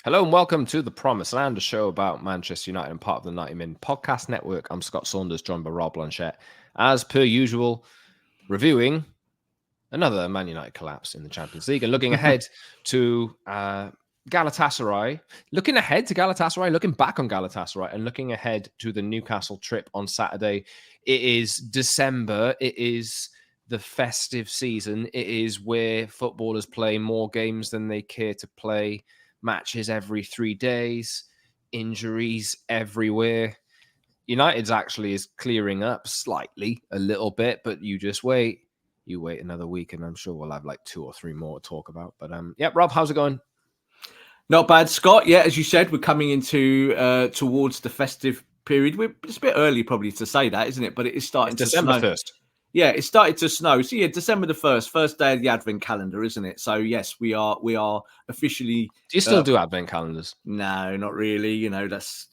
Hello and welcome to The Promised Land, a show about Manchester United and part of the 90 Min podcast network. I'm Scott Saunders, joined by Rob Blanchette. As per usual, reviewing another Man United collapse in the Champions League and looking ahead to Galatasaray. Looking ahead to Galatasaray, looking back on Galatasaray and looking ahead to the Newcastle trip on Saturday. It is December. It is the festive season. It is where footballers play more games than they care to play. Matches every 3 days, injuries everywhere. United's actually is clearing up slightly, a little bit, but you just wait. You wait another week, and I'm sure we'll have like 2 or 3 more to talk about. But yeah, Rob, how's it going? Not bad, Scott. Yeah, as you said, we're coming into towards the festive period. It's a bit early probably to say that, isn't it? But it is starting to December snow. 1st. Yeah, it started to snow. So yeah, December the 1st, first day of the Advent calendar, isn't it? So yes, we are officially. Do you still do Advent calendars? No, not really. That's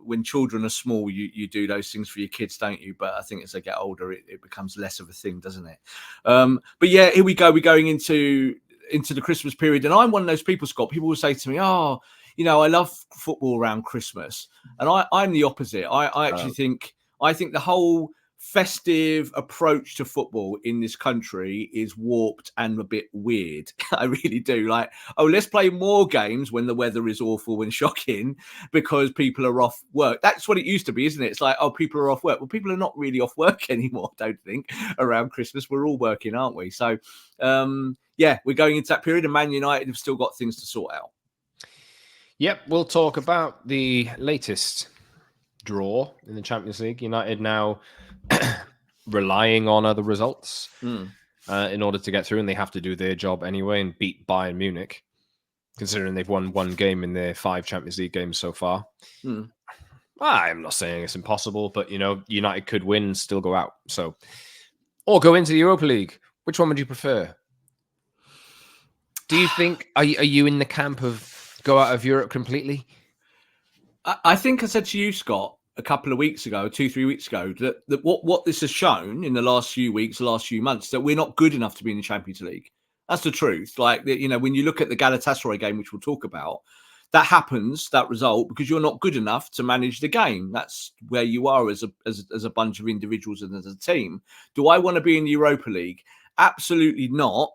when children are small, you do those things for your kids, don't you? But I think as they get older, it becomes less of a thing, doesn't it? But yeah, here we go. We're going into the Christmas period, and I'm one of those people, Scott. People will say to me, "Oh, I love football around Christmas," and I'm the opposite. I actually think the whole festive approach to football in this country is warped and a bit weird. I really do. Like, let's play more games when the weather is awful and shocking because people are off work. That's what it used to be, isn't it? It's like, people are off work. Well, people are not really off work anymore, I don't think, around Christmas. We're all working, aren't we? So, yeah, we're going into that period, and Man United have still got things to sort out. Yep, we'll talk about the latest draw in the Champions League. United now relying on other results in order to get through, and they have to do their job anyway and beat Bayern Munich, considering they've won 1 game in their 5 Champions League games so far. I'm not saying it's impossible, but United could win and still go out. So, or go into the Europa League. Which one would you prefer? Do you think are you in the camp of go out of Europe completely? I think I said to you, Scott, a couple of weeks ago, 2-3 weeks ago, that what this has shown in the last few weeks, the last few months, that we're not good enough to be in the Champions League. That's the truth. Like, when you look at the Galatasaray game, which we'll talk about, that happens, that result, because you're not good enough to manage the game. That's where you are as a bunch of individuals and as a team. Do I want to be in the Europa League? Absolutely not.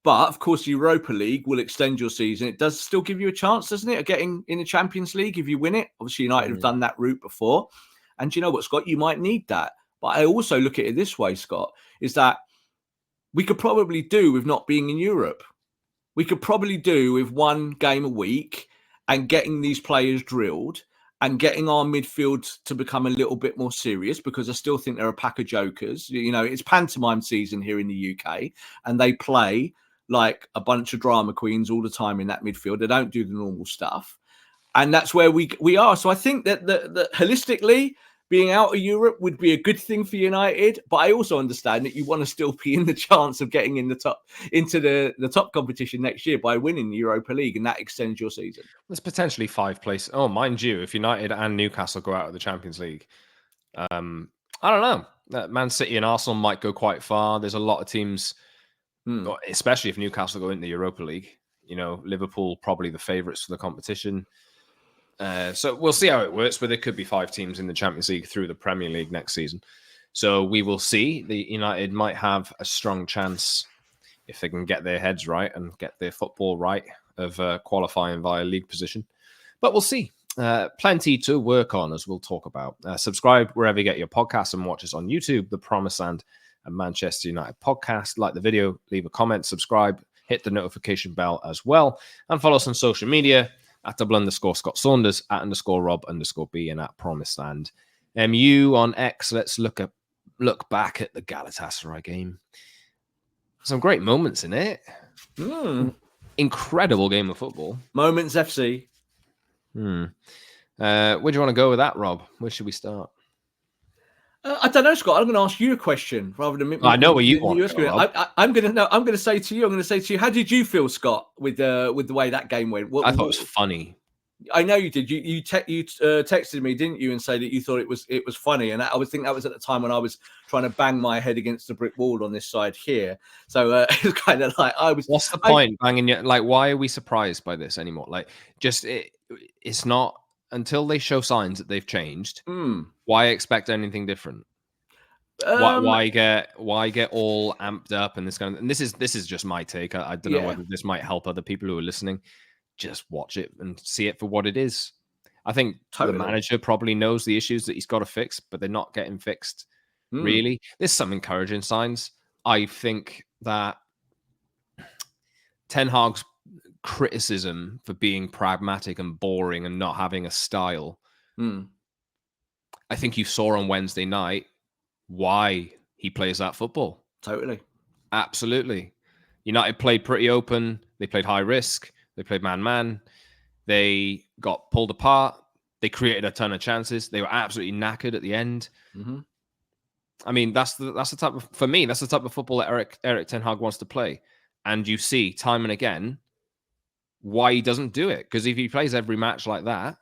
But, of course, the Europa League will extend your season. It does still give you a chance, doesn't it, of getting in the Champions League if you win it. Obviously, United have done that route before. And you know what, Scott? You might need that. But I also look at it this way, Scott, is that we could probably do with not being in Europe. We could probably do with 1 game a week and getting these players drilled and getting our midfield to become a little bit more serious, because I still think they're a pack of jokers. It's pantomime season here in the UK, and they play like a bunch of drama queens all the time in that midfield. They don't do the normal stuff. And that's where we are. So I think that holistically, being out of Europe would be a good thing for United. But I also understand that you want to still be in the chance of getting into the top competition next year by winning the Europa League, and that extends your season. There's potentially 5 places. Oh, mind you, if United and Newcastle go out of the Champions League, I don't know. Man City and Arsenal might go quite far. There's a lot of teams, especially if Newcastle go into the Europa League. Liverpool probably the favourites for the competition. So we'll see how it works, but there could be 5 teams in the Champions League through the Premier League next season. So we will see. The United might have a strong chance, if they can get their heads right and get their football right, of qualifying via league position. But we'll see. Plenty to work on, as we'll talk about. Subscribe wherever you get your podcasts and watch us on YouTube, The Promised Land and Manchester United podcast. Like the video, leave a comment, subscribe, hit the notification bell as well, and follow us on social media at @_Scott Saunders, @_Rob_B, and @PromisedLand MU on X. Let's look back at the Galatasaray game. Some great moments in it. Incredible game of football. Moments FC. Where do you want to go with that, Rob? Where should we start? I don't know, Scott. I'm going to ask you a question rather than. I know where you want to go, I'm going to say to you. How did you feel, Scott, with the way that game went? I thought it was funny. I know you did. You texted me, didn't you, and say that you thought it was funny. And I think that was at the time when I was trying to bang my head against the brick wall on this side here. So it was kind of like I was. What's the point banging your, like? Why are we surprised by this anymore? Like, just it's not until they show signs that they've changed. Why expect anything different? Why get all amped up and this kind of? And this is just my take. I don't know whether this might help other people who are listening. Just watch it and see it for what it is. I think the manager probably knows the issues that he's got to fix, but they're not getting fixed. Really, there's some encouraging signs. I think that Ten Hag's criticism for being pragmatic and boring and not having a style. I think you saw on Wednesday night why he plays that football. Totally. Absolutely. United played pretty open. They played high risk. They played man-man. They got pulled apart. They created a ton of chances. They were absolutely knackered at the end. I mean, that's the type of, for me, that's the type of football that Erik Ten Hag wants to play. And you see time and again why he doesn't do it. Because if he plays every match like that,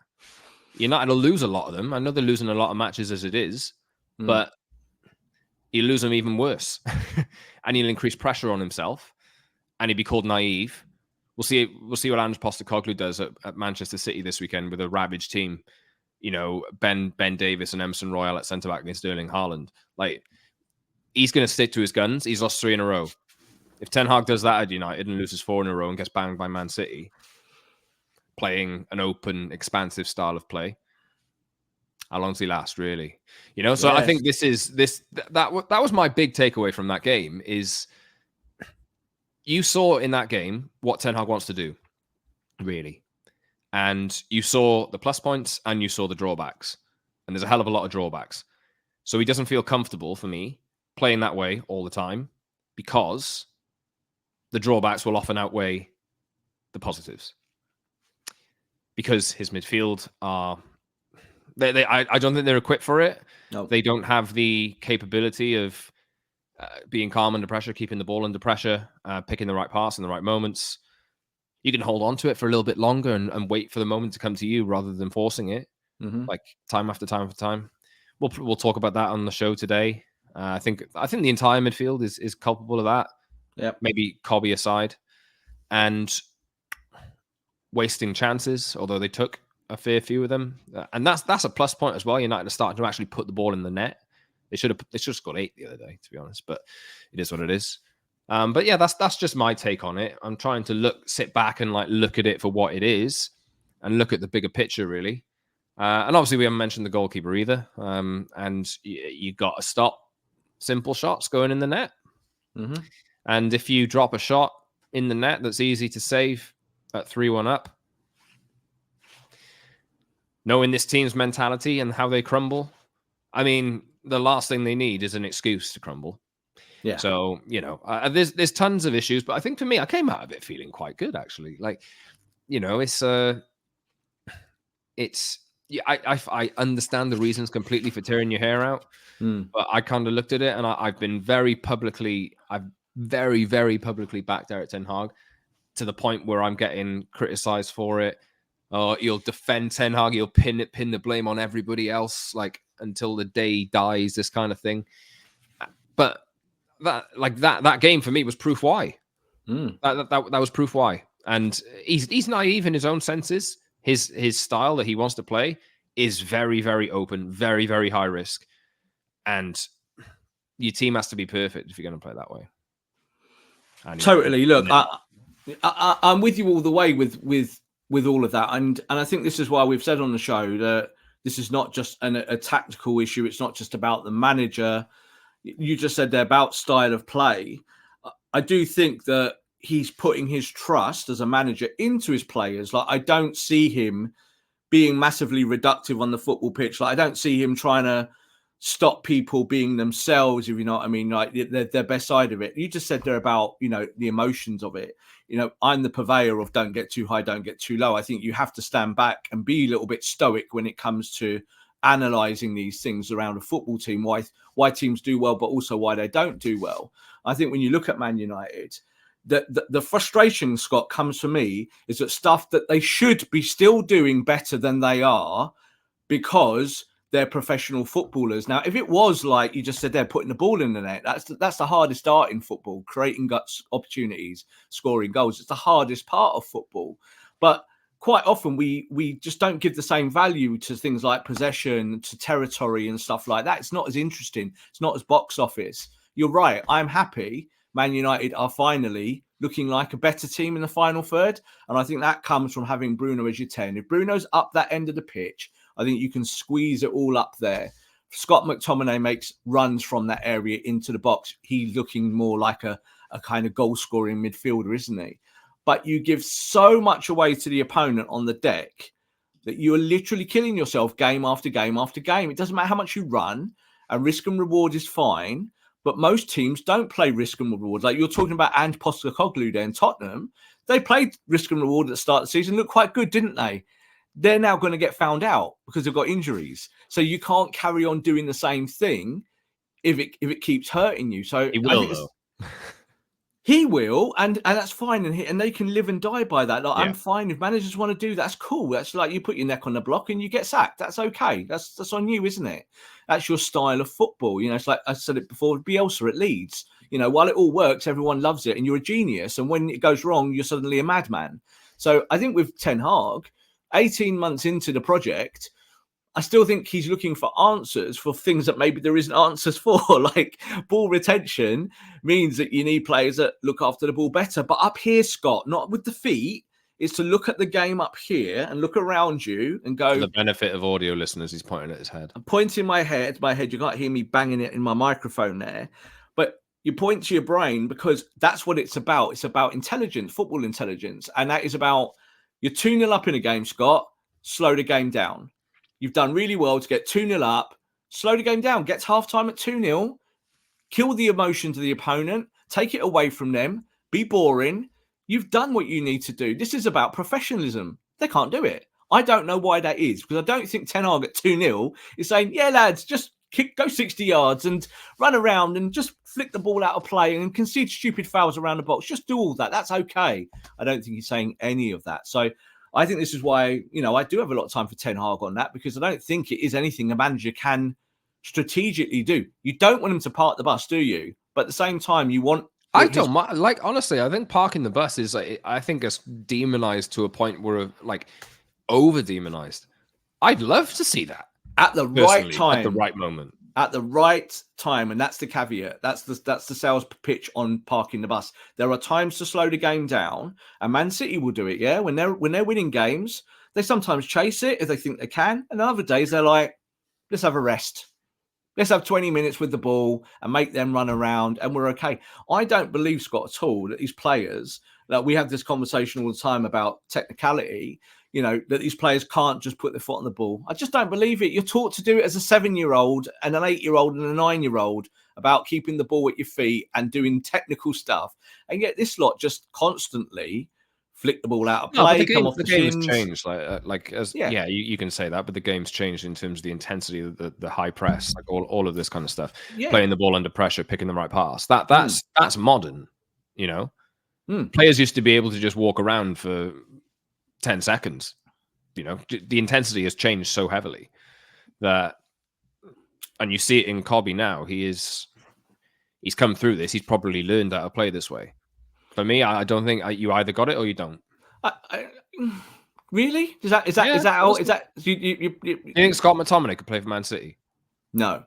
United will lose a lot of them. I know they're losing a lot of matches as it is, but he'll lose them even worse. And he'll increase pressure on himself. And he'll be called naive. We'll see what Ange Postecoglou does at Manchester City this weekend with a ravaged team. You know, Ben Davis and Emerson Royal at centre back against Erling Haaland. Like, he's going to stick to his guns. He's lost 3 in a row. If Ten Hag does that at United and loses 4 in a row and gets banged by Man City, playing an open, expansive style of play, how long does he last, really? You know, so I think that was my big takeaway from that game is you saw in that game what Ten Hag wants to do, really. And you saw the plus points and you saw the drawbacks. And there's a hell of a lot of drawbacks. So he doesn't feel comfortable, for me, playing that way all the time because the drawbacks will often outweigh the positives. Because his midfield are... I don't think they're equipped for it. No. They don't have the capability of being calm under pressure, keeping the ball under pressure, picking the right pass in the right moments. You can hold on to it for a little bit longer and wait for the moment to come to you rather than forcing it, like time after time after time. We'll talk about that on the show today. I think the entire midfield is culpable of that. Yeah, maybe Cobby aside, and wasting chances, although they took a fair few of them, and that's a plus point as well. United are starting to actually put the ball in the net. They should have scored 8 the other day, to be honest, but it is what it is. But yeah, that's just my take on it. I'm trying to sit back and look at it for what it is, and look at the bigger picture, really. And obviously, we haven't mentioned the goalkeeper either. And you got to stop simple shots going in the net. And if you drop a shot in the net that's easy to save at 3-1 up, knowing this team's mentality and how they crumble, I mean, the last thing they need is an excuse to crumble. Yeah. So, you know, there's tons of issues, but I think for me, I came out of it feeling quite good, actually. Like, you know, I understand the reasons completely for tearing your hair out, but I kind of looked at it and I've been very publicly backed Erik Ten Hag to the point where I'm getting criticized for it. You'll defend Ten Hag, you'll pin the blame on everybody else, like until the day dies, this kind of thing. But that game for me was proof why. That was proof why. And he's naive in his own senses. His style that he wants to play is very, very open, very, very high risk. And your team has to be perfect if you're going to play that way. Totally. Look, I'm with you all the way with all of that. And I think this is why we've said on the show that this is not just a tactical issue. It's not just about the manager. You just said they're about style of play. I do think that he's putting his trust as a manager into his players. Like, I don't see him being massively reductive on the football pitch. Like, I don't see him trying to stop people being themselves, if you know what I mean, like their best side of it. You just said they're about, you know, the emotions of it. You know, I'm the purveyor of don't get too high, don't get too low. I think you have to stand back and be a little bit stoic when it comes to analysing these things around a football team, why teams do well, but also why they don't do well. I think when you look at Man United, The frustration, Scott, comes for me is that stuff that they should be still doing better than they are because they're professional footballers. Now, if it was like you just said, they're putting the ball in the net, that's the hardest art in football, creating guts, opportunities, scoring goals. It's the hardest part of football. But quite often we just don't give the same value to things like possession, to territory and stuff like that. It's not as interesting. It's not as box office. You're right. I'm happy Man United are finally looking like a better team in the final third. And I think that comes from having Bruno as your 10. If Bruno's up that end of the pitch, I think you can squeeze it all up there. Scott McTominay makes runs from that area into the box. He's looking more like a kind of goal-scoring midfielder, isn't he? But you give so much away to the opponent on the deck that you're literally killing yourself game after game after game. It doesn't matter how much you run, and risk and reward is fine. But most teams don't play risk and reward. Like you're talking about Ange Postecoglou there in Tottenham. They played risk and reward at the start of the season. Looked quite good, didn't they? They're now going to get found out because they've got injuries. So you can't carry on doing the same thing if it keeps hurting you. So He will, though. He will, and that's fine, and they can live and die by that. Like, Yeah. I'm fine if managers want to do that. That's cool. That's like you put your neck on the block and you get sacked. That's okay. That's on you, isn't it? That's your style of football. You know, it's like I said it before. Bielsa at Leeds. You know, while it all works, everyone loves it, and you're a genius. And when it goes wrong, you're suddenly a madman. So I think with Ten Hag, 18 months into the project, I still think he's looking for answers for things that maybe there isn't answers for. Like ball retention means that you need players that look after the ball better. But up here, Scott, not with the feet, is to look at the game up here and look around you and go. For the benefit of audio listeners, he's pointing at his head. I'm pointing my head. You can't hear me banging it in my microphone there. But you point to your brain because that's what it's about. It's about intelligence, football intelligence. And that is about you're 2-0 up in a game, Scott. Slow the game down. You've done really well to get 2-0 up, slow the game down, get to halftime at 2-0, kill the emotions of the opponent, take it away from them, be boring. You've done what you need to do. This is about professionalism. They can't do it. I don't know why that is, because I don't think Ten Hag at 2-0 is saying, yeah, lads, just go 60 yards and run around and just flick the ball out of play and concede stupid fouls around the box. Just do all that. That's okay. I don't think he's saying any of that. So I think this is why, you know, I do have a lot of time for Ten Hag on that, because I don't think it is anything a manager can strategically do. You don't want him to park the bus, do you? But at the same time, you want... I don't mind. Like, honestly, I think parking the bus is, I think it's demonized to a point where, like, over-demonized. I'd love to see that. At the right time. At the right moment. At the right time, and that's the caveat. That's the sales pitch on parking the bus. There are times to slow the game down, and Man City will do it. Yeah, when they're winning games, they sometimes chase it if they think they can, and other days they're like, let's have a rest. Let's have 20 minutes with the ball and make them run around, and we're okay. I don't believe, Scott, at all that these players, that we have this conversation all the time about technicality. You know, that these players can't just put their foot on the ball. I just don't believe it. You're taught to do it as a 7-year-old and an 8-year-old and a 9-year-old about keeping the ball at your feet and doing technical stuff. And yet this lot just constantly flick the ball out of play, come off the game's changed. You can say that, but the game's changed in terms of the intensity of the high press, like all of this kind of stuff. Yeah. Playing the ball under pressure, picking the right pass. That's modern, you know? Players used to be able to just walk around for 10 seconds. You know, the intensity has changed so heavily that, and you see it in Cobby now. He's come through this. He's probably learned how to play this way. For me, I don't think you either got it or you don't. Really? Is that you think Scott McTominay could play for Man City? No.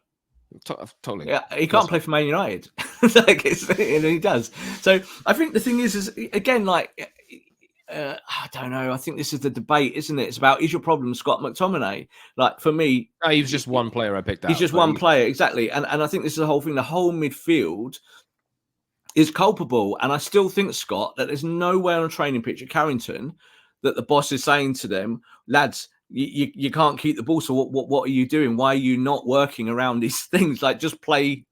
Totally. Yeah, he can't play for Man United. He does. So I think the thing is again, like, I don't know. I think this is the debate, isn't it? It's about, is your problem Scott McTominay? Like, for me... No, he was just one player I picked out. He's just one player, exactly. And I think this is the whole thing. The whole midfield is culpable. And I still think, Scott, that there's no way on a training pitch at Carrington that the boss is saying to them, lads, you can't keep the ball. So what are you doing? Why are you not working around these things? Like, just play...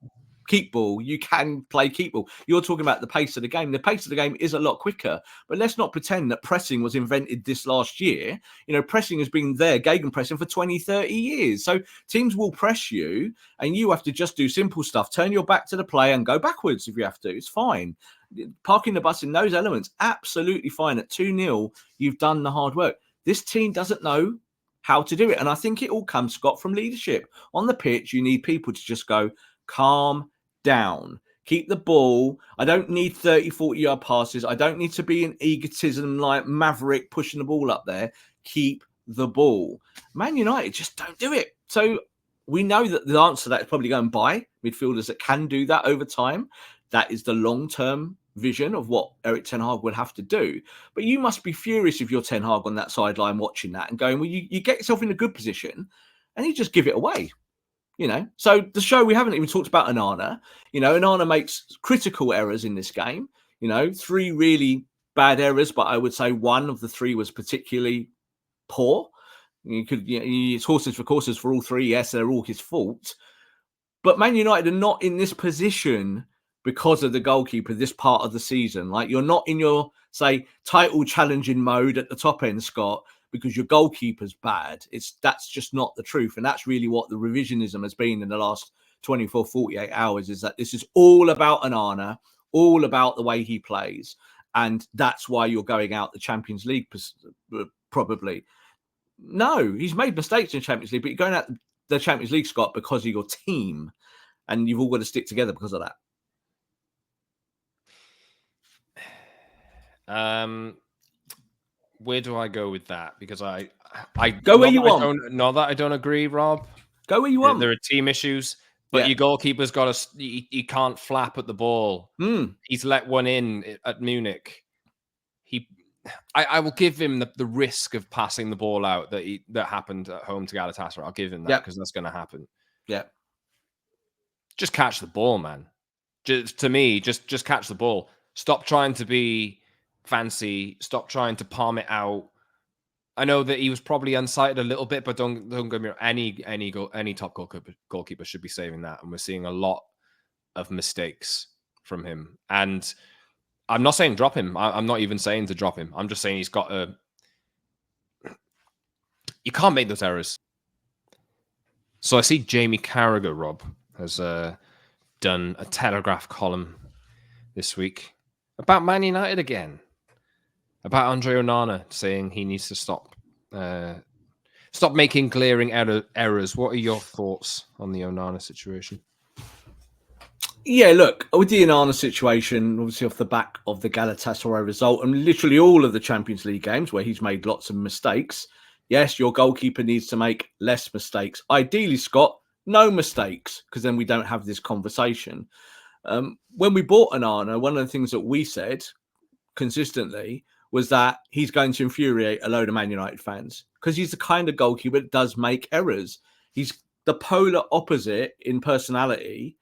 keep ball. You can play keep ball. You're talking about the pace of the game. The pace of the game is a lot quicker, but let's not pretend that pressing was invented this last year. You know, pressing has been there, gegenpressing, for 20, 30 years. So teams will press you and you have to just do simple stuff. Turn your back to the play and go backwards if you have to. It's fine. parking the bus in those elements, absolutely fine. At 2-0, you've done the hard work. This team doesn't know how to do it. And I think it all comes, Scott, from leadership. On the pitch, you need people to just go, calm down. Keep the ball. I don't need 30, 40-yard passes. I don't need to be an egotism like Maverick pushing the ball up there. Keep the ball. Man United just don't do it. So we know that the answer to that is probably going to buy midfielders that can do that over time. That is the long-term vision of what Erik Ten Hag will have to do. But you must be furious if you're Ten Hag on that sideline watching that and going, well, you get yourself in a good position and you just give it away. So the show, we haven't even talked about Onana. Onana makes critical errors in this game. 3 really bad errors, but I would say one of the 3 was particularly poor. It's horses for courses for all 3. Yes, they're all his fault. But Man United are not in this position because of the goalkeeper this part of the season. Like, you're not in your, say, title challenging mode at the top end, Scott, because your goalkeeper's bad. That's just not the truth. And that's really what the revisionism has been in the last 24, 48 hours, is that this is all about Onana, all about the way he plays. And that's why you're going out the Champions League, probably. No, he's made mistakes in the Champions League, but you're going out the Champions League, Scott, because of your team. And you've all got to stick together because of that. Where do I go with that? Because I go where you want. Not that I don't agree, Rob. Go where you want. There are team issues, but your goalkeeper's got to. He can't flap at the ball. He's let one in at Munich. I will give him the risk of passing the ball out that happened at home to Galatasaray. I'll give him that because that's going to happen. Yeah, just catch the ball, man. Just catch the ball. Stop trying to be fancy. Stop trying to palm it out. I know that he was probably unsighted a little bit, but don't get me wrong. Any top goalkeeper should be saving that, and we're seeing a lot of mistakes from him. And I'm not saying drop him. I'm not even saying to drop him. I'm just saying he's got a. You can't make those errors. So I see Jamie Carragher, Rob, has done a Telegraph column this week about Man United again. About Andre Onana, saying he needs to stop making glaring errors. What are your thoughts on the Onana situation? Yeah, look, with the Onana situation, obviously off the back of the Galatasaray result and literally all of the Champions League games where he's made lots of mistakes, yes, your goalkeeper needs to make less mistakes. Ideally, Scott, no mistakes, because then we don't have this conversation. When we bought Onana, one of the things that we said consistently was that he's going to infuriate a load of Man United fans because he's the kind of goalkeeper that does make errors. He's the polar opposite in personality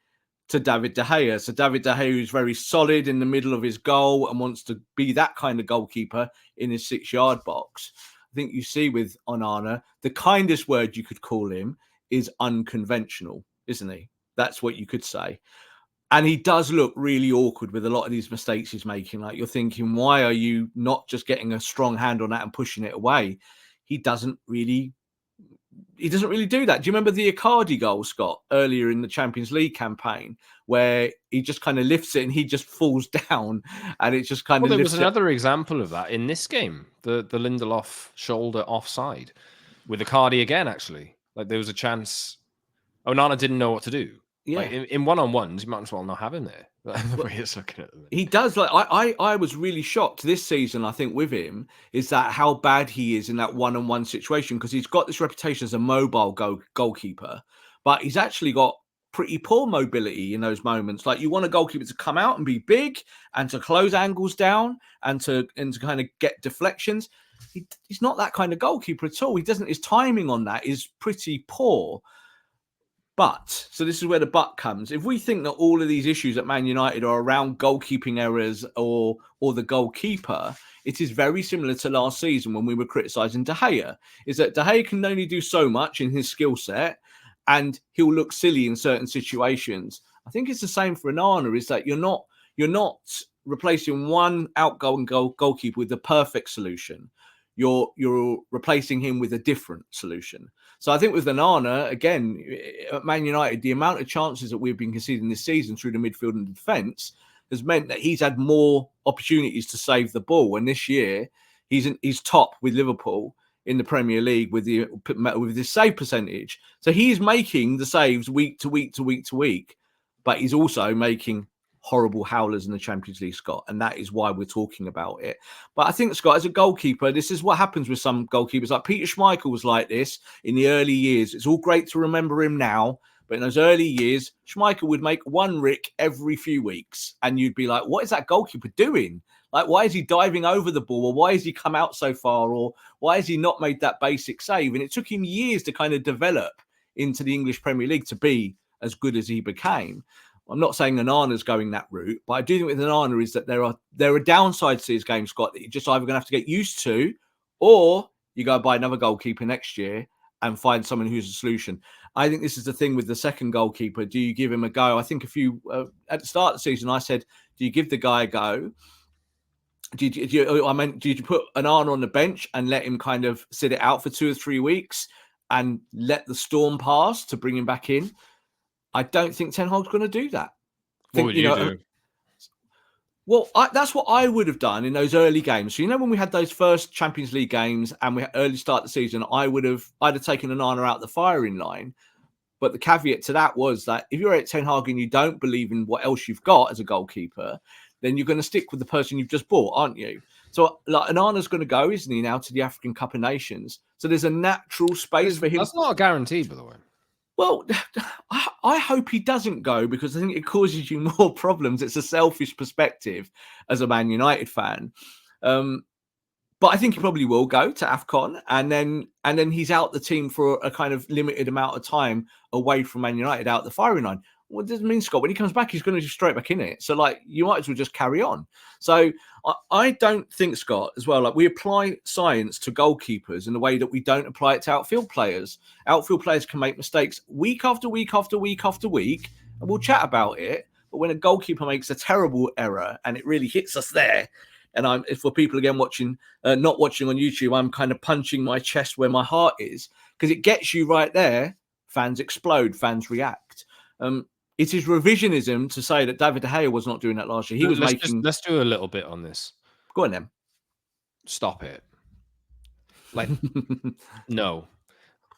to David De Gea. So David De Gea, who's very solid in the middle of his goal and wants to be that kind of goalkeeper in his 6-yard box. I think you see with Onana, the kindest word you could call him is unconventional, isn't he? That's what you could say. And he does look really awkward with a lot of these mistakes he's making. Like, you're thinking, why are you not just getting a strong hand on that and pushing it away? He doesn't really do that. Do you remember the Icardi goal, Scott, earlier in the Champions League campaign, where he just kind of lifts it and he just falls down and it just kind of lifts it? There was another example of that in this game, the Lindelof shoulder offside with Icardi again, actually. Like, there was a chance Onana didn't know what to do. Yeah, like in one-on-ones, you might as well not have him there. The way he's looking at them. He does. Like, I was really shocked this season, I think, with him, is that how bad he is in that one-on-one situation, because he's got this reputation as a mobile goalkeeper, but he's actually got pretty poor mobility in those moments. Like, you want a goalkeeper to come out and be big and to close angles down and to kind of get deflections. He's not that kind of goalkeeper at all. He doesn't. His timing on that is pretty poor. But, so this is where the but comes. If we think that all of these issues at Man United are around goalkeeping errors or the goalkeeper, it is very similar to last season when we were criticising De Gea. Is that De Gea can only do so much in his skill set and he'll look silly in certain situations. I think it's the same for Onana, is that you're not replacing one outgoing goalkeeper with the perfect solution. You're replacing him with a different solution. So I think with Onana, again, at Man United, the amount of chances that we've been conceding this season through the midfield and defence has meant that he's had more opportunities to save the ball. And this year, he's top with Liverpool in the Premier League with his save percentage. So he's making the saves week to week to week to week, but he's also making horrible howlers in the Champions League, Scott, and that is why we're talking about it. But I think, Scott, as a goalkeeper, this is what happens with some goalkeepers. Like Peter Schmeichel was like this in the early years. It's all great to remember him now, but in those early years, Schmeichel would make one rick every few weeks, and you'd be like, what is that goalkeeper doing? Like, why is he diving over the ball? Or why has he come out so far? Or why has he not made that basic save? And it took him years to kind of develop into the English Premier League to be as good as he became. I'm not saying Onana's going that route, but I do think with Onana is that there are downsides to his game, Scott, that you're just either going to have to get used to, or you go buy another goalkeeper next year and find someone who's a solution. I think this is the thing with the second goalkeeper. Do you give him a go? I think at the start of the season, I said, do you give the guy a go? Did you put Onana on the bench and let him kind of sit it out for 2 or 3 weeks and let the storm pass to bring him back in? I don't think Ten Hag's going to do that. What would you do? Well, that's what I would have done in those early games. So, when we had those first Champions League games and we had early start the season, I'd have taken Onana out the firing line. But the caveat to that was that if you're at Ten Hag and you don't believe in what else you've got as a goalkeeper, then you're going to stick with the person you've just bought, aren't you? So, like, Onana's going to go, isn't he, now to the African Cup of Nations? So there's a natural space for him. That's not a guarantee, by the way. Well, I hope he doesn't go, because I think it causes you more problems. It's a selfish perspective as a Man United fan. But I think he probably will go to AFCON, and then he's out the team for a kind of limited amount of time away from Man United, out the firing line. What does it mean, Scott? When he comes back, he's going to just straight back in it. So, like, you might as well just carry on. So I don't think, Scott, as well, like, we apply science to goalkeepers in the way that we don't apply it to outfield players. Outfield players can make mistakes week after week after week after week, and we'll chat about it. But when a goalkeeper makes a terrible error and it really hits us there, and for people again watching, not watching on YouTube, I'm kind of punching my chest where my heart is, because it gets you right there. Fans explode, fans react. It is revisionism to say that David De Gea was not doing that last year. Let's do a little bit on this. Go on then. Stop it. Like, no.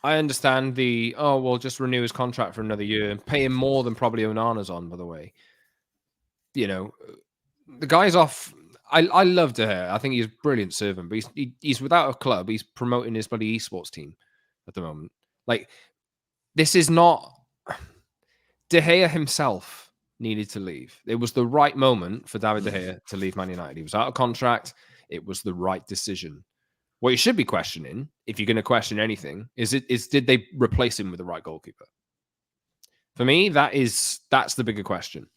I understand just renew his contract for another year and pay him more than probably Onana's on, by the way. The guy's off. I love De Gea. I think he's a brilliant servant, but he's without a club. He's promoting his bloody esports team at the moment. Like, this is not... De Gea himself needed to leave. It was the right moment for David De Gea to leave Man United. He was out of contract. It was the right decision. What you should be questioning, if you're going to question anything, is did they replace him with the right goalkeeper? For me, that's the bigger question.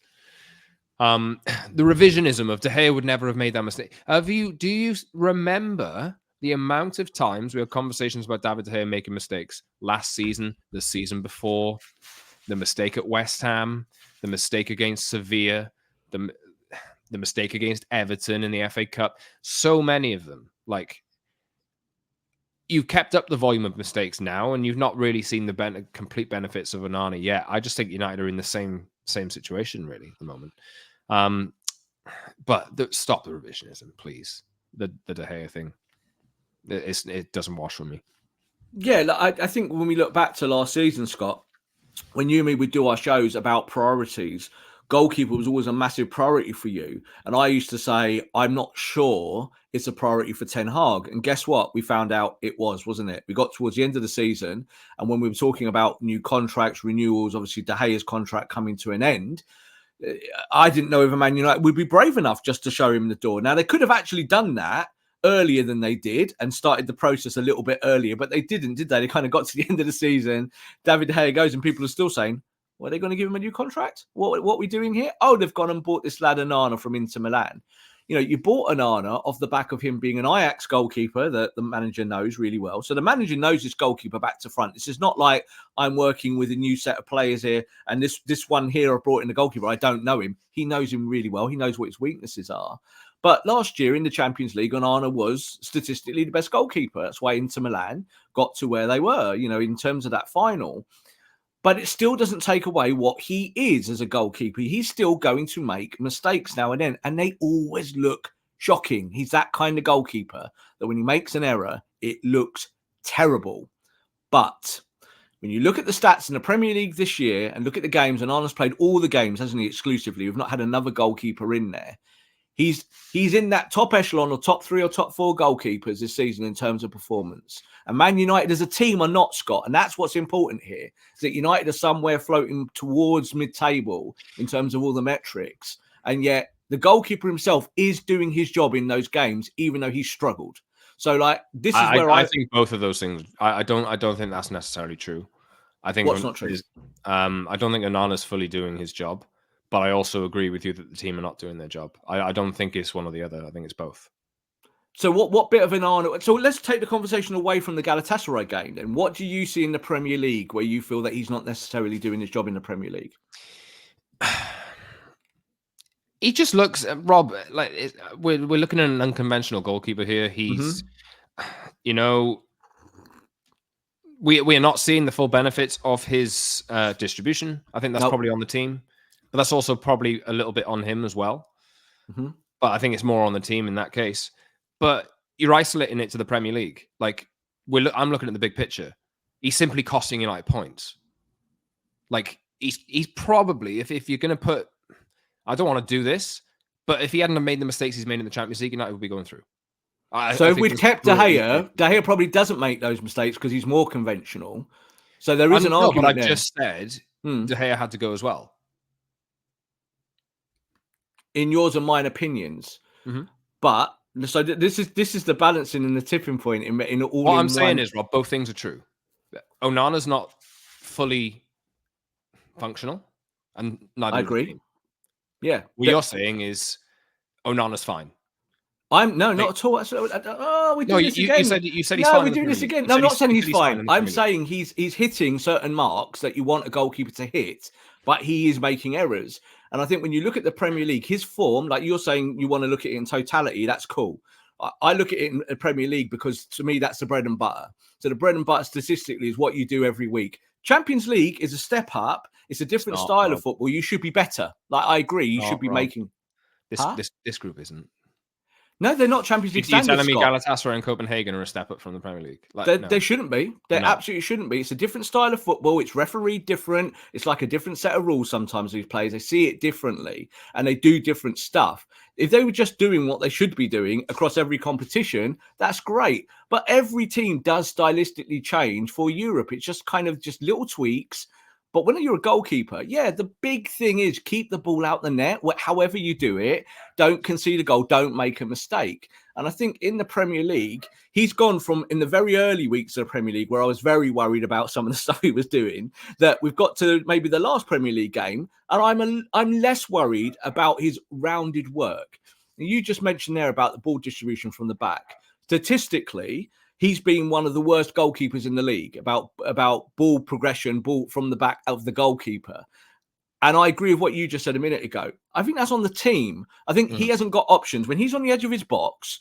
The revisionism of De Gea would never have made that mistake. Do you remember the amount of times we had conversations about David De Gea making mistakes last season, the season before? The mistake at West Ham, the mistake against Sevilla, the mistake against Everton in the FA Cup. So many of them. Like, you've kept up the volume of mistakes now, and you've not really seen the complete benefits of Onana yet. I just think United are in the same situation, really, at the moment. But stop the revisionism, please. The De Gea thing. It doesn't wash for me. Yeah, I think when we look back to last season, Scott, when you and me would do our shows about priorities, goalkeeper was always a massive priority for you. And I used to say, I'm not sure it's a priority for Ten Hag. And guess what? We found out it was, wasn't it? We got towards the end of the season, and when we were talking about new contracts, renewals, obviously De Gea's contract coming to an end, I didn't know if Man United would be brave enough just to show him the door. Now, they could have actually done that earlier than they did and started the process a little bit earlier, but they didn't, did they? They kind of got to the end of the season. David De Gea goes, and people are still saying, well, are they going to give him a new contract? What are we doing here? Oh, they've gone and bought this lad Onana from Inter Milan. You bought Onana off the back of him being an Ajax goalkeeper that the manager knows really well. So the manager knows this goalkeeper back to front. This is not like I'm working with a new set of players here, and this one here I brought in the goalkeeper. I don't know him. He knows him really well. He knows what his weaknesses are. But last year in the Champions League, Onana was statistically the best goalkeeper. That's why Inter Milan got to where they were, in terms of that final. But it still doesn't take away what he is as a goalkeeper. He's still going to make mistakes now and then, and they always look shocking. He's that kind of goalkeeper that when he makes an error, it looks terrible. But when you look at the stats in the Premier League this year and look at the games, and Arnold's played all the games, hasn't he, exclusively? We've not had another goalkeeper in there. He's in that top echelon or top 3 or top 4 goalkeepers this season in terms of performance. And Man United as a team are not, Scott. And that's what's important here, is that United are somewhere floating towards mid-table in terms of all the metrics. And yet the goalkeeper himself is doing his job in those games, even though he's struggled. So, like, this is where I think both of those things. I don't think that's necessarily true. I think what's not true. I don't think Onana's fully doing his job, but I also agree with you that the team are not doing their job. I don't think it's one or the other. I think it's both. So what bit of Onana? So let's take the conversation away from the Galatasaray game then. What do you see in the Premier League where you feel that he's not necessarily doing his job in the Premier League? He just looks, Rob, like we're looking at an unconventional goalkeeper here. He's, you know, we are not seeing the full benefits of his distribution. I think that's probably on the team, but that's also probably a little bit on him as well. But I think it's more on the team in that case. But you're isolating it to the Premier League. Like I'm looking at the big picture. He's simply costing United points. Like he's probably, if you're going to put, I don't want to do this, but if he hadn't have made the mistakes he's made in the Champions League, United would be going through. So if we'd kept De Gea probably doesn't make those mistakes because he's more conventional. So there is an argument but there. I just said De Gea had to go as well. In yours and mine opinions. But so this is the balancing and the tipping point in all. What I'm saying is, Rob, both things are true. Onana's not fully functional, and neither. I agree. Yeah. What you're saying is Onana's fine. Not at all. We do this again. You said he's fine. We do this again. No, I'm not saying he's fine. I'm saying he's hitting certain marks that you want a goalkeeper to hit, but he is making errors. And I think when you look at the Premier League, his form, like you're saying, you want to look at it in totality. That's cool. I look at it in the Premier League because to me, that's the bread and butter. So the bread and butter statistically is what you do every week. Champions League is a step up. It's a different style of football. You should be better. Like I agree, you should be making. This group isn't. No, they're not Champions League standards. You're telling me Galatasaray and Copenhagen are a step up from the Premier League? They shouldn't be. They absolutely shouldn't be. It's a different style of football. It's refereed different. It's like a different set of rules sometimes, these players. They see it differently and they do different stuff. If they were just doing what they should be doing across every competition, that's great. But every team does stylistically change for Europe. It's just kind of just little tweaks. But when you're a goalkeeper, the big thing is keep the ball out the net. However you do it, don't concede a goal, don't make a mistake. And I think in the Premier League, he's gone from in the very early weeks of the Premier League, where I was very worried about some of the stuff he was doing, that we've got to maybe the last Premier League game, and I'm less worried about his rounded work. And you just mentioned there about the ball distribution from the back. Statistically, he's been one of the worst goalkeepers in the league about ball progression, ball from the back of the goalkeeper. And I agree with what you just said a minute ago. I think that's on the team. I think he hasn't got options. When he's on the edge of his box,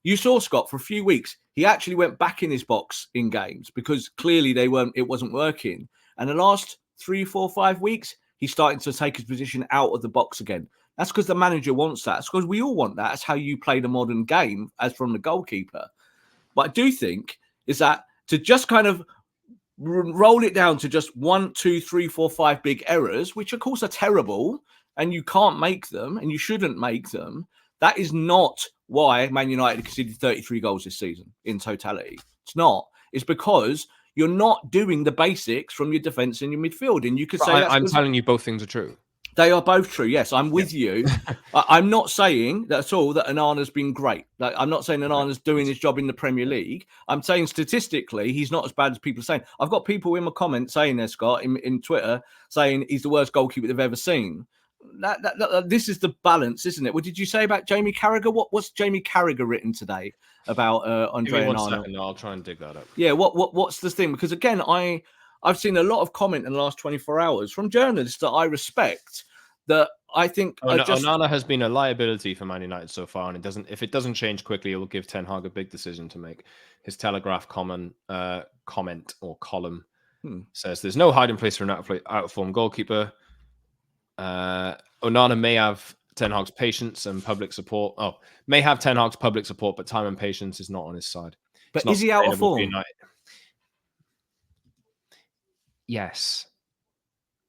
you saw Scott for a few weeks, he actually went back in his box in games because clearly it wasn't working. And the last 3, 4, 5 weeks, he's starting to take his position out of the box again. That's because the manager wants that. It's because we all want that. That's how you play the modern game as from the goalkeeper. What I do think is that to just kind of roll it down to just 1, 2, 3, 4, 5 big errors, which of course are terrible and you can't make them and you shouldn't make them. That is not why Man United conceded 33 goals this season in totality. It's not. It's because you're not doing the basics from your defense and your midfield. And you could say I'm telling you both things are true. They are both true. Yes, I'm with you. I'm not saying that's all that Onana's been great. Like, I'm not saying Onana's doing his job in the Premier League. I'm saying statistically, he's not as bad as people are saying. I've got people in my comments saying there, Scott, in Twitter, saying he's the worst goalkeeper they've ever seen. This is the balance, isn't it? What did you say about Jamie Carragher? What's Jamie Carragher written today about Andre Onana? I'll try and dig that up. Yeah, what's the thing? Because again, I've seen a lot of comment in the last 24 hours from journalists that I respect that I think Onana has been a liability for Man United so far, and if it doesn't change quickly, it will give Ten Hag a big decision to make. His Telegraph comment or column Says there's no hiding place for an out of form goalkeeper. Onana may have Ten Hag's patience and public support. May have Ten Hag's public support, but time and patience is not on his side. But is he out of form? Yes.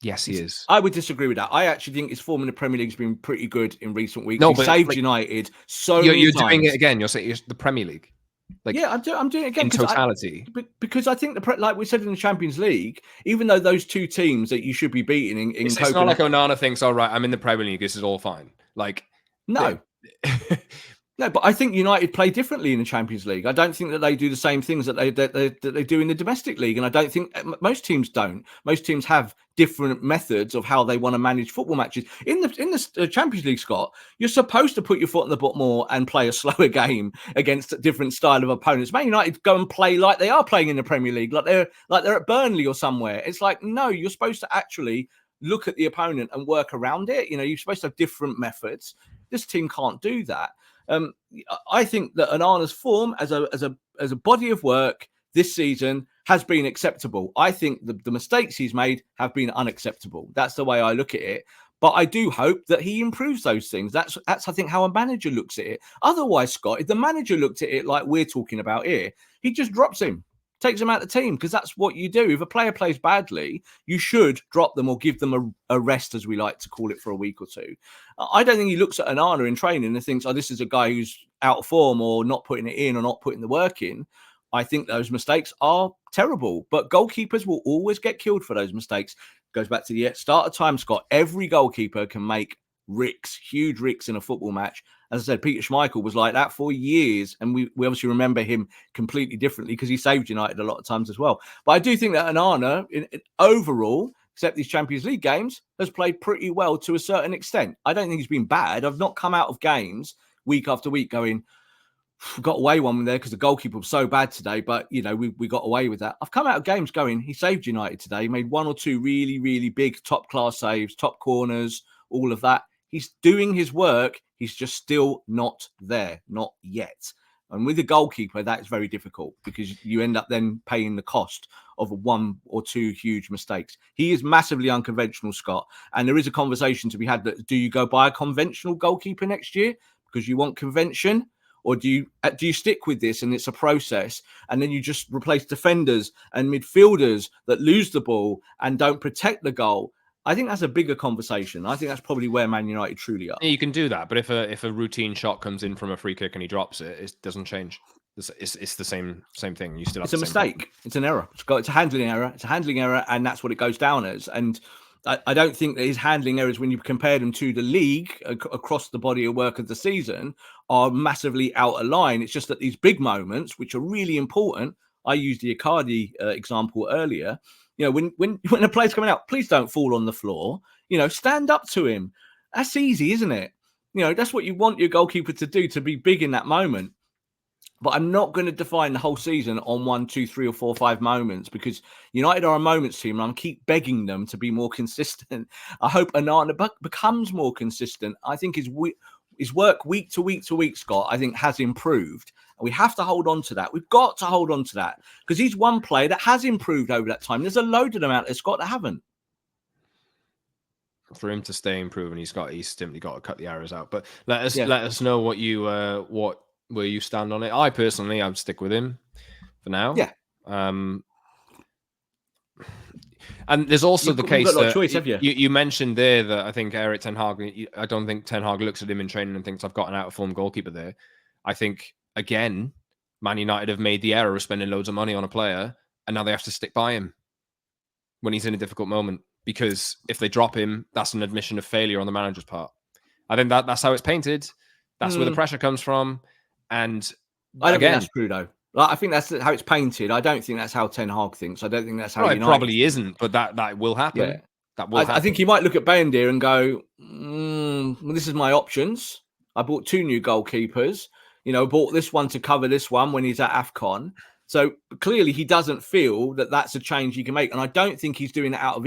Yes, he is. I would disagree with that. I actually think his form in the Premier League has been pretty good in recent weeks. No, he saved United so many you're times. Doing it again. You're saying the Premier League. I'm doing it again in totality. because I think like we said in the Champions League, even though those two teams that you should be beating in it's not like Onana thinks, all right, I'm in the Premier League, this is all fine. Like, no. No, but I think United play differently in the Champions League. I don't think that they do the same things that they do in the domestic league, and I don't think most teams don't. Most teams have different methods of how they want to manage football matches. In the Champions League, Scott, you're supposed to put your foot on the ball more and play a slower game against a different style of opponents. Man United go and play like they are playing in the Premier League, like they're at Burnley or somewhere. It's like, no, you're supposed to actually look at the opponent and work around it. You know, you're supposed to have different methods. This team can't do that. I think that Onana's form as a body of work this season has been acceptable. I think the mistakes he's made have been unacceptable. That's the way I look at it. But I do hope that he improves those things. That's I think how a manager looks at it. Otherwise, Scott, if the manager looked at it like we're talking about here, he just drops him. Takes them out of the team, because that's what you do. If a player plays badly, you should drop them or give them a rest, as we like to call it, for a week or two. I don't think he looks at Onana in training and thinks, this is a guy who's out of form or not putting it in or not putting the work in. I think those mistakes are terrible, but goalkeepers will always get killed for those mistakes. Goes back to the start of time, Scott. Every goalkeeper can make huge ricks in a football match. As I said, Peter Schmeichel was like that for years, and we obviously remember him completely differently because he saved United a lot of times as well. But I do think that Onana, overall, except these Champions League games, has played pretty well to a certain extent. I don't think he's been bad. I've not come out of games week after week going, we got away one there because the goalkeeper was so bad today, but, we got away with that. I've come out of games going, he saved United today, made one or two really, really big top-class saves, top corners, all of that. He's doing his work. He's just still not there, not yet. And with a goalkeeper, that is very difficult because you end up then paying the cost of one or two huge mistakes. He is massively unconventional, Scott. And there is a conversation to be had that, do you go buy a conventional goalkeeper next year because you want convention? Or do you stick with this and it's a process, and then you just replace defenders and midfielders that lose the ball and don't protect the goal? I think that's a bigger conversation. I think that's probably where Man United truly are. Yeah, you can do that, but if a routine shot comes in from a free kick and he drops it, it doesn't change. It's the same thing. You still have it's a mistake. Problem. It's an error. It's a handling error. It's a handling error, and that's what it goes down as. And I don't think that his handling errors, when you compare them to the league across the body of work of the season, are massively out of line. It's just that these big moments, which are really important. I used the Icardi example earlier. When a player's coming out, please don't fall on the floor. Stand up to him. That's easy, isn't it? That's what you want your goalkeeper to do, to be big in that moment. But I'm not going to define the whole season on 1, 2, 3, or 4, 5 moments, because United are a moments team, and I keep begging them to be more consistent. I hope Onana becomes more consistent. I think his work week to week to week, Scott, I think has improved. And we have to hold on to that. We've got to hold on to that, because he's one player that has improved over that time. There's a load of them out there, Scott, that haven't. For him to stay improving, he's simply got to cut the arrows out. But let us know what where you stand on it. I personally, I'd stick with him for now. Yeah. And there's also the case that choice, you mentioned there that I think Erik Ten Hag, I don't think Ten Hag looks at him in training and thinks, I've got an out-of-form goalkeeper there. I think, again, Man United have made the error of spending loads of money on a player, and now they have to stick by him when he's in a difficult moment, because if they drop him, that's an admission of failure on the manager's part. I think that's how it's painted. That's where the pressure comes from. And I don't think that's true, though. I think that's how it's painted. I don't think that's how Ten Hag thinks. I don't think that's how United it probably isn't, but that will happen. Yeah. That will happen. I think he might look at Bayendir and go, well, this is my options. I bought 2 new goalkeepers. Bought this one to cover this one when he's at AFCON. So clearly he doesn't feel that that's a change he can make. And I don't think he's doing it out of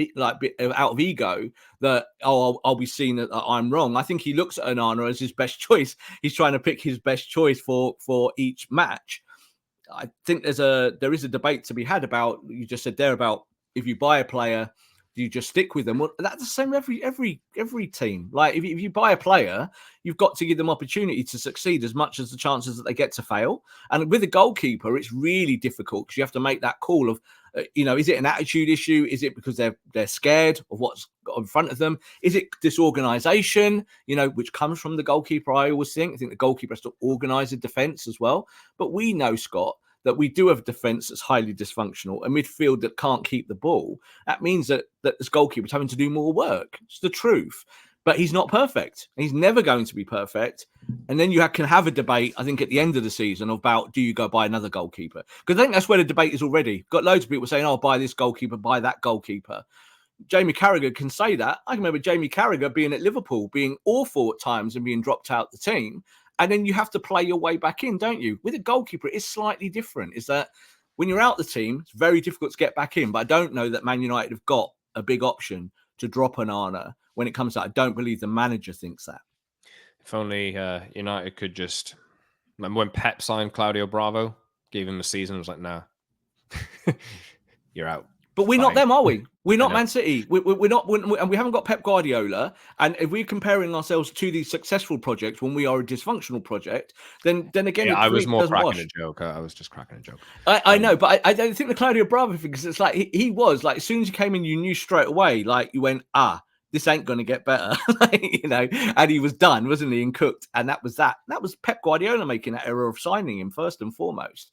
ego that, I'll be seen that I'm wrong. I think he looks at Onana as his best choice. He's trying to pick his best choice for each match. I think there is a debate to be had about, you just said there, about if you buy a player, do you just stick with them? Well, that's the same every team. Like if you buy a player, you've got to give them opportunity to succeed as much as the chances that they get to fail. And with a goalkeeper, it's really difficult because you have to make that call of, is it an attitude issue? Is it because they're scared of what's in front of them? Is it disorganization, which comes from the goalkeeper? I think the goalkeeper has to organize a defense as well. But we know, Scott, that we do have a defence that's highly dysfunctional, a midfield that can't keep the ball. That means that this goalkeeper's having to do more work. It's the truth. But he's not perfect. He's never going to be perfect. And then you can have a debate, I think, at the end of the season about, do you go buy another goalkeeper? Because I think that's where the debate is already. Got loads of people saying, oh, buy this goalkeeper, buy that goalkeeper. Jamie Carragher can say that. I can remember Jamie Carragher being at Liverpool, being awful at times and being dropped out the team. And then you have to play your way back in, don't you? With a goalkeeper, it's slightly different. Is that when you're out the team, it's very difficult to get back in. But I don't know that Man United have got a big option to drop Onana when it comes to that. I don't believe the manager thinks that. If only United could just... Remember when Pep signed Claudio Bravo? Gave him a season. I was like, nah. You're out. But we're not them, are we? We're not Man City. We're not, and we haven't got Pep Guardiola. And if we're comparing ourselves to these successful projects when we are a dysfunctional project, then again, I was more cracking a joke. I was just cracking a joke. I know, but I don't think the Claudio Bravo thing, because it's like he was like, as soon as you came in, you knew straight away, like you went, this ain't going to get better, and he was done, wasn't he, and cooked. And that was that. That was Pep Guardiola making that error of signing him first and foremost.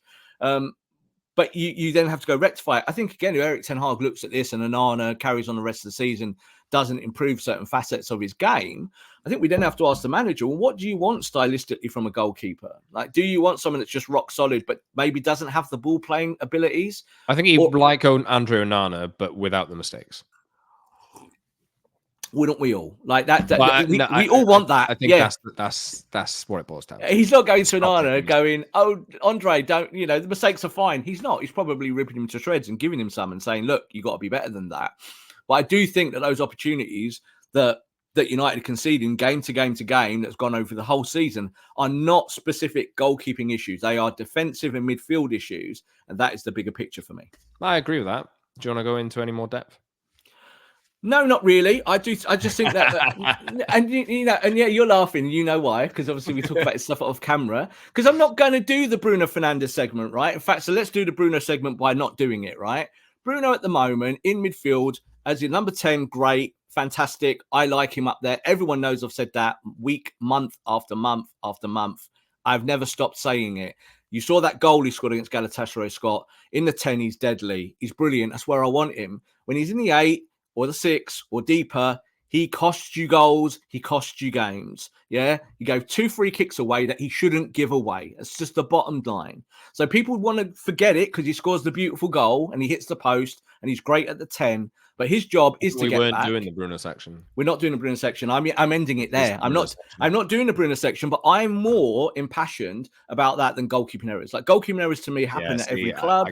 But you then have to go rectify it. I think, again, if Erik Ten Hag looks at this and Onana carries on the rest of the season, doesn't improve certain facets of his game, I think we then have to ask the manager, well, what do you want stylistically from a goalkeeper? Like, do you want someone that's just rock solid, but maybe doesn't have the ball playing abilities? I think he'd like Andre Onana, but without the mistakes. Wouldn't we all like that? We all want that. I think that's what it boils down to. He's not going to Onana going, oh, Andre, don't, the mistakes are fine. He's not. He's probably ripping him to shreds and giving him some and saying, look, you got to be better than that. But I do think that those opportunities that United conceding game to game to game that's gone over the whole season are not specific goalkeeping issues. They are defensive and midfield issues. And that is the bigger picture for me. I agree with that. Do you want to go into any more depth? No, not really. I just think that, and yeah, you're laughing. You know why? Because obviously we talk about this stuff off camera. Because I'm not going to do the Bruno Fernandes segment, right? In fact, so let's do the Bruno segment by not doing it, right? Bruno at the moment in midfield as your number 10, great, fantastic. I like him up there. Everyone knows I've said that month after month after month. I've never stopped saying it. You saw that goal he scored against Galatasaray, Scott. In the 10, he's deadly. He's brilliant. That's where I want him. When he's in the 8, or the 6 or deeper, he costs you goals, he costs you games. Yeah, he gave 2 free kicks away that he shouldn't give away. It's just the bottom line. So people want to forget it because he scores the beautiful goal and he hits the post and he's great at the 10. But his job is to get back. We weren't doing the Bruno section. We're not doing the Bruno section. I'm ending it there. I'm not doing the Bruno section, but I'm more impassioned about that than goalkeeping errors. Like goalkeeping errors to me happen at every club.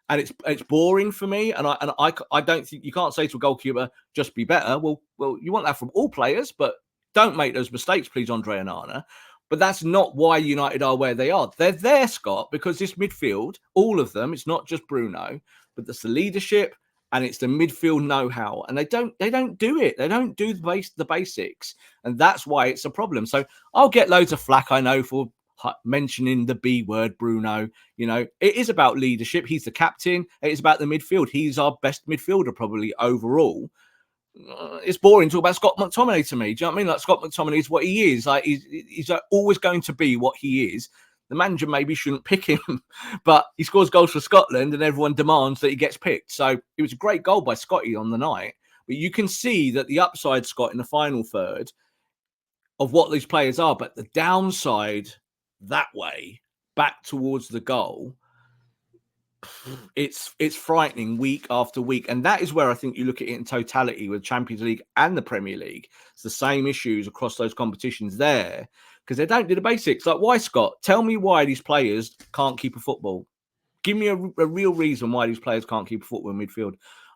And it's boring for me, and I don't think you can't say to a goalkeeper just be better. Well, you want that from all players, but don't make those mistakes, please, Andre Onana. But that's not why United are where they are. They're there, Scott, because this midfield, all of them, it's not just Bruno, but it's the leadership and it's the midfield know-how, and they don't do it. They don't do the basics, and that's why it's a problem. So I'll get loads of flack, I know, for mentioning the B word, Bruno. It is about leadership. He's the captain. It is about the midfield. He's our best midfielder probably overall. It's boring to talk about Scott McTominay to me. Do you know what I mean? Like Scott McTominay is what he is. Like he's always going to be what he is. The manager maybe shouldn't pick him, but he scores goals for Scotland and everyone demands that he gets picked. So it was a great goal by Scotty on the night. But you can see that the upside, Scott, in the final third of what these players are, but the downside that way back towards the goal, it's frightening week after week. And that is where I think you look at it in totality with Champions League and the Premier League. It's the same issues across those competitions there because they don't do the basics. Like why, Scott? Tell me why these players can't keep a football. Give me a real reason why these players can't keep a football in midfield.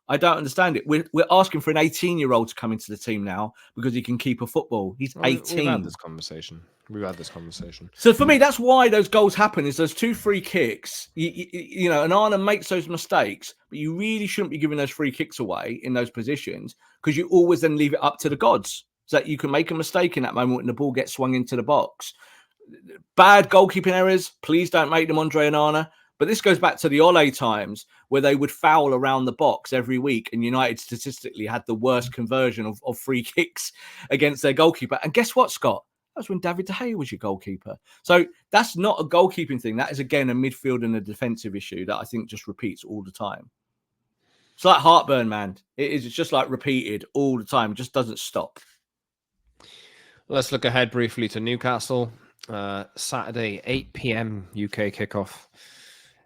I don't understand it. We're asking for an 18-year-old to come into the team now because he can keep a football. He's 18. We've had this conversation. So for me, that's why those goals happen. Is those 2 free kicks? You know, Onana makes those mistakes, but you really shouldn't be giving those free kicks away in those positions because you always then leave it up to the gods so that you can make a mistake in that moment when the ball gets swung into the box. Bad goalkeeping errors. Please don't make them, Andre Onana. But this goes back to the Ole times where they would foul around the box every week, and United statistically had the worst conversion of free kicks against their goalkeeper. And guess what, Scott? That was when David De Gea was your goalkeeper. So that's not a goalkeeping thing. That is, again, a midfield and a defensive issue that I think just repeats all the time. It's like heartburn, man. It's just like repeated all the time. It just doesn't stop. Let's look ahead briefly to Newcastle. Saturday, 8 p.m. UK kickoff.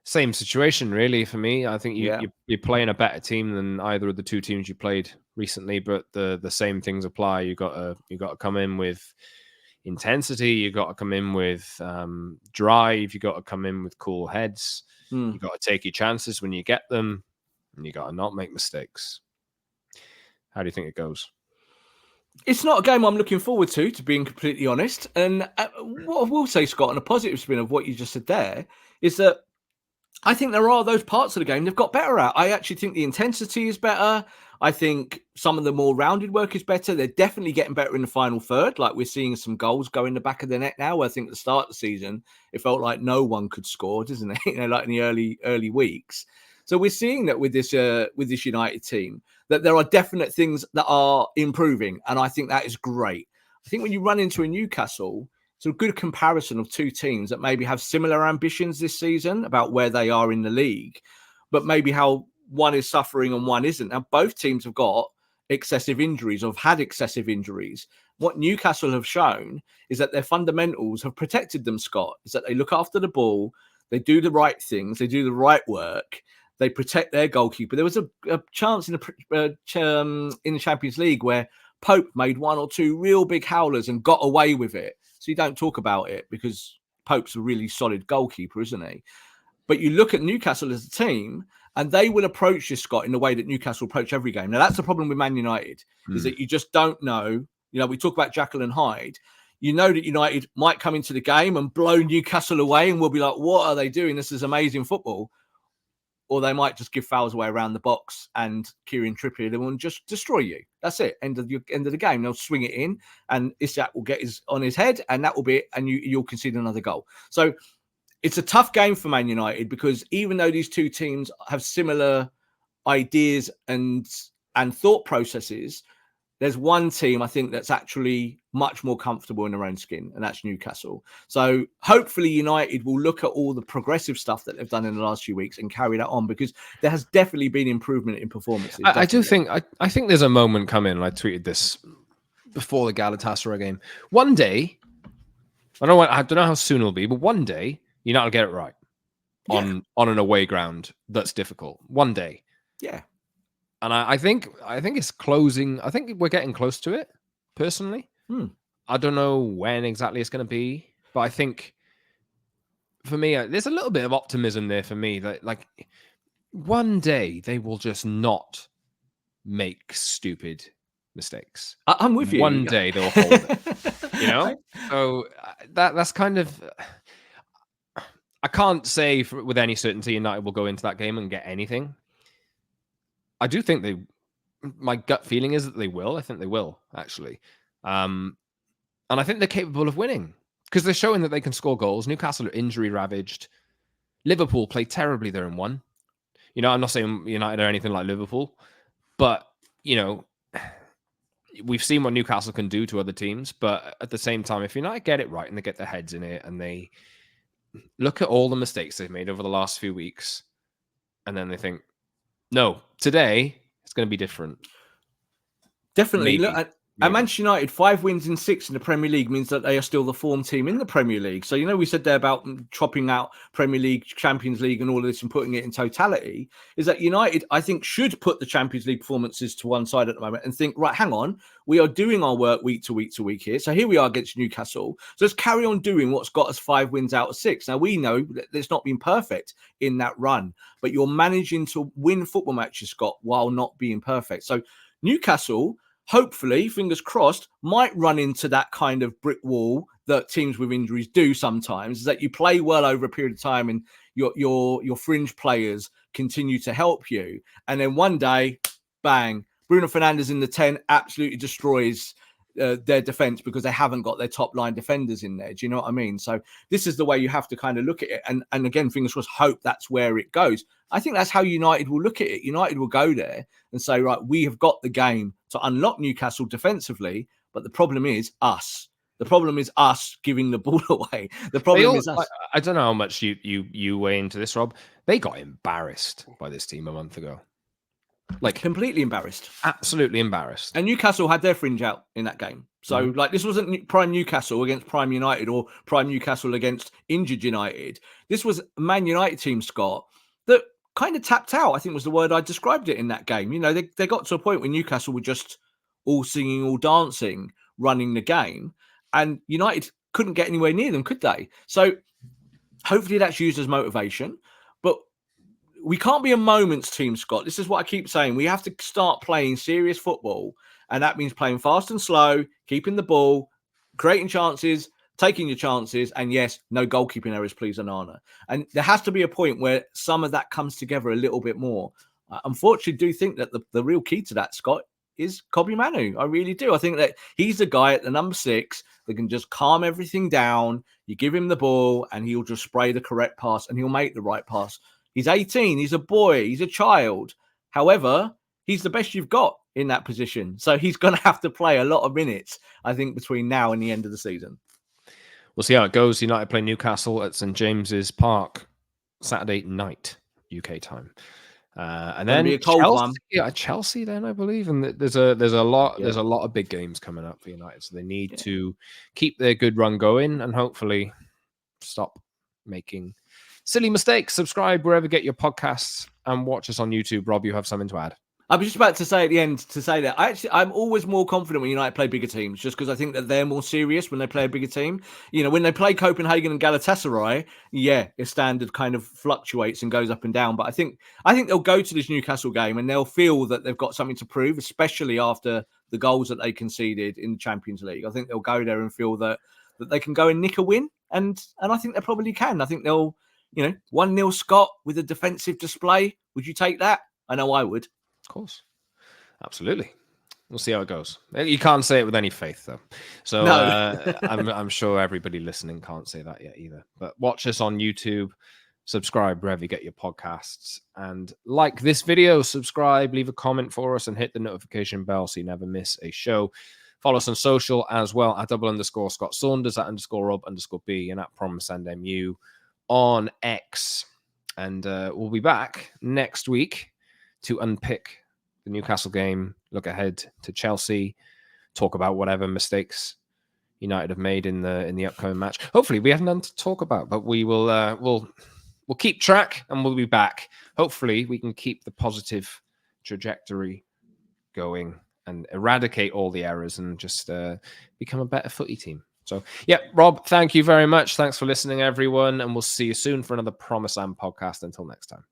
Same situation, really, for me. I think you're playing a better team than either of the 2 teams you played recently, but the same things apply. You got to come in with intensity. You got to come in with drive. You got to come in with cool heads. You got to take your chances when you get them, and you got to not make mistakes. How do you think it goes? It's not a game I'm looking forward to being completely honest. And what I will say, Scott, on a positive spin of what you just said there, is that I think there are those parts of the game they've got better at. I actually think the intensity is better. I think some of the more rounded work is better. They're definitely getting better in the final third. Like we're seeing some goals go in the back of the net now. I think at the start of the season, it felt like no one could score, doesn't it? You know, like in the early weeks. So we're seeing that with this United team, that there are definite things that are improving. And I think that is great. I think when you run into a Newcastle, it's a good comparison of 2 teams that maybe have similar ambitions this season about where they are in the league, but maybe how one is suffering and one isn't. Now, both teams have got excessive injuries or have had excessive injuries. What Newcastle have shown is that their fundamentals have protected them, Scott, is that they look after the ball, they do the right things, they do the right work, they protect their goalkeeper. There was a chance in the Champions League where Pope made 1 or 2 real big howlers and got away with it. So you don't talk about it because Pope's a really solid goalkeeper, isn't he? But you look at Newcastle as a team and they will approach this, Scott, in the way that Newcastle approach every game. Now, that's the problem with Man United, is that you just don't know. You know, we talk about Jekyll and Hyde. You know that United might come into the game and blow Newcastle away and we'll be like, what are they doing? This is amazing football. Or they might just give fouls away around the box and Kieran Trippier will just destroy you. That's it. End of the game. They'll swing it in and Isak will get on his head and that will be it. And you'll concede another goal. So it's a tough game for Man United because even though these 2 teams have similar ideas and thought processes, there's one team I think that's actually much more comfortable in their own skin, and that's Newcastle. So hopefully United will look at all the progressive stuff that they've done in the last few weeks and carry that on because there has definitely been improvement in performances. I do think I think there's a moment coming, and I tweeted this before the Galatasaray game. One day, I don't know how soon it'll be, but one day United will get it right on an away ground that's difficult. One day. Yeah. And I think it's closing. I think we're getting close to it, personally. I don't know when exactly it's going to be, but I think for me, there's a little bit of optimism there for me. That like one day they will just not make stupid mistakes. I'm with you. One day they'll hold it. You know, so that's kind of. I can't say with any certainty United will go into that game and get anything. I do think my gut feeling is that they will. I think they will, actually. And I think they're capable of winning because they're showing that they can score goals. Newcastle are injury ravaged. Liverpool played terribly there and won. You know, I'm not saying United are anything like Liverpool, but, you know, we've seen what Newcastle can do to other teams. But at the same time, if United get it right and they get their heads in it and they look at all the mistakes they've made over the last few weeks and then they think, no, today it's going to be different. Definitely. Look, And Manchester United, 5 wins in 6 in the Premier League means that they are still the form team in the Premier League. So, we said there about chopping out Premier League, Champions League and all of this and putting it in totality, is that United, I think, should put the Champions League performances to one side at the moment and think, right, hang on, we are doing our work week to week to week here. So here we are against Newcastle. So let's carry on doing what's got us 5 wins out of 6. Now, we know that it's not been perfect in that run, but you're managing to win football matches, Scott, while not being perfect. So Newcastle, hopefully, fingers crossed, might run into that kind of brick wall that teams with injuries do sometimes, is that you play well over a period of time and your fringe players continue to help you. And then one day, bang, Bruno Fernandes in the 10 absolutely destroys their defense because they haven't got their top line defenders in there. Do you know what I mean? So this is the way you have to kind of look at it. And again, fingers crossed, hope that's where it goes. I think that's how United will look at it. United will go there and say, right, we have got the game to unlock Newcastle defensively, but the problem is us. The problem is us giving the ball away. The problem is us. I don't know how much you weigh into this, Rob. They got embarrassed by this team a month ago. Like completely embarrassed. Absolutely embarrassed. And Newcastle had their fringe out in that game. So this wasn't prime Newcastle against prime United or prime Newcastle against injured United. This was a Man United team, Scott, that kind of tapped out, I think was the word I described it in that game. They got to a point where Newcastle were just all singing, all dancing, running the game. And United couldn't get anywhere near them, could they? So hopefully that's used as motivation. But we can't be a moments team, Scott. This is what I keep saying. We have to start playing serious football. And that means playing fast and slow, keeping the ball, creating chances, taking your chances. And yes, no goalkeeping errors, please, Onana. And there has to be a point where some of that comes together a little bit more. Unfortunately, do think that the real key to that, Scott, is Kobbie Manu. I really do. I think that he's the guy at the number 6 that can just calm everything down. You give him the ball and he'll just spray the correct pass and he'll make the right pass. He's 18. He's a boy. He's a child. However, he's the best you've got in that position. So he's going to have to play a lot of minutes, I think, between now and the end of the season. We'll see how it goes. United play Newcastle at St. James's Park Saturday night, UK time. And then be a cold Chelsea, one. Yeah, Chelsea then, I believe. And there's a lot of big games coming up for United. So they need to keep their good run going and hopefully stop making silly mistakes. Subscribe wherever you get your podcasts and watch us on YouTube. Rob, you have something to add? I was just about to say at the end that I'm always more confident when United play bigger teams, just because I think that they're more serious when they play a bigger team. When they play Copenhagen and Galatasaray, their standard kind of fluctuates and goes up and down. But I think they'll go to this Newcastle game and they'll feel that they've got something to prove, especially after the goals that they conceded in the Champions League. I think they'll go there and feel that they can go and nick a win, and I think they probably can. I think they'll 1-0 Scott with a defensive display. Would you take that? I know I would. Of course. Absolutely. We'll see how it goes. You can't say it with any faith, though. So no. I'm sure everybody listening can't say that yet either. But watch us on YouTube. Subscribe wherever you get your podcasts. And like this video, subscribe, leave a comment for us, and hit the notification bell so you never miss a show. Follow us on social as well at @_Scott Saunders, at _Rob_B, and at PromiseNMU on X. And we'll be back next week to unpick the Newcastle game, look ahead to Chelsea, talk about whatever mistakes United have made in the upcoming match. Hopefully, we have none to talk about, but we will we'll keep track and we'll be back. Hopefully, we can keep the positive trajectory going and eradicate all the errors and just become a better footy team. So, Rob, thank you very much. Thanks for listening, everyone, and we'll see you soon for another Promise and podcast. Until next time.